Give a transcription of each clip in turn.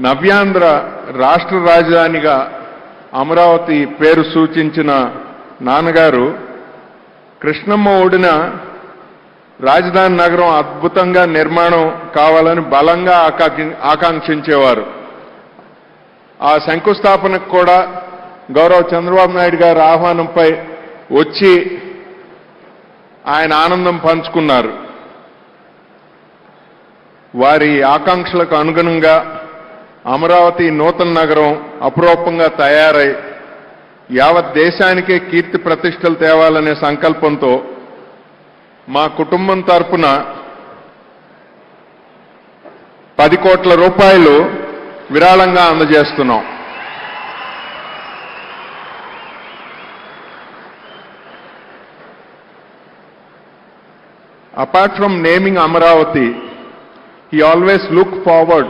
నవ్యాంధ్ర రాష్ట్ర రాజధానిగా అమరావతి పేరు సూచించిన నాన్నగారు కృష్ణమ్మ ఒడిన రాజధాని నగరం అద్భుతంగా నిర్మాణం కావాలని బలంగా ఆకాంక్షించేవారు. ఆ శంకుస్థాపనకు కూడా గౌరవ చంద్రబాబు నాయుడు గారి ఆహ్వానంపై వచ్చి ఆయన ఆనందం పంచుకున్నారు. వారి ఆకాంక్షలకు అనుగుణంగా అమరావతి నూతన నగరం అపురూపంగా తయారై యావత్ దేశానికే కీర్తి ప్రతిష్టలు తేవాలనే సంకల్పంతో మా కుటుంబం తరపున 10 కోట్ల రూపాయలు విరాళంగా అందజేస్తున్నాం. Apart from naming Amaravati, he always looked forward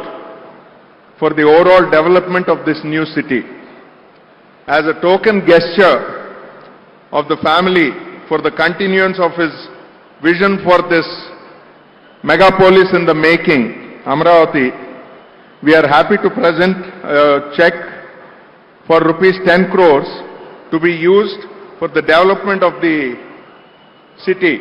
for the overall development of this new city. As a token gesture of the family for the continuance of his vision for this megapolis in the making, Amaravati, we are happy to present a check for rupees 10 crores to be used for the development of the city.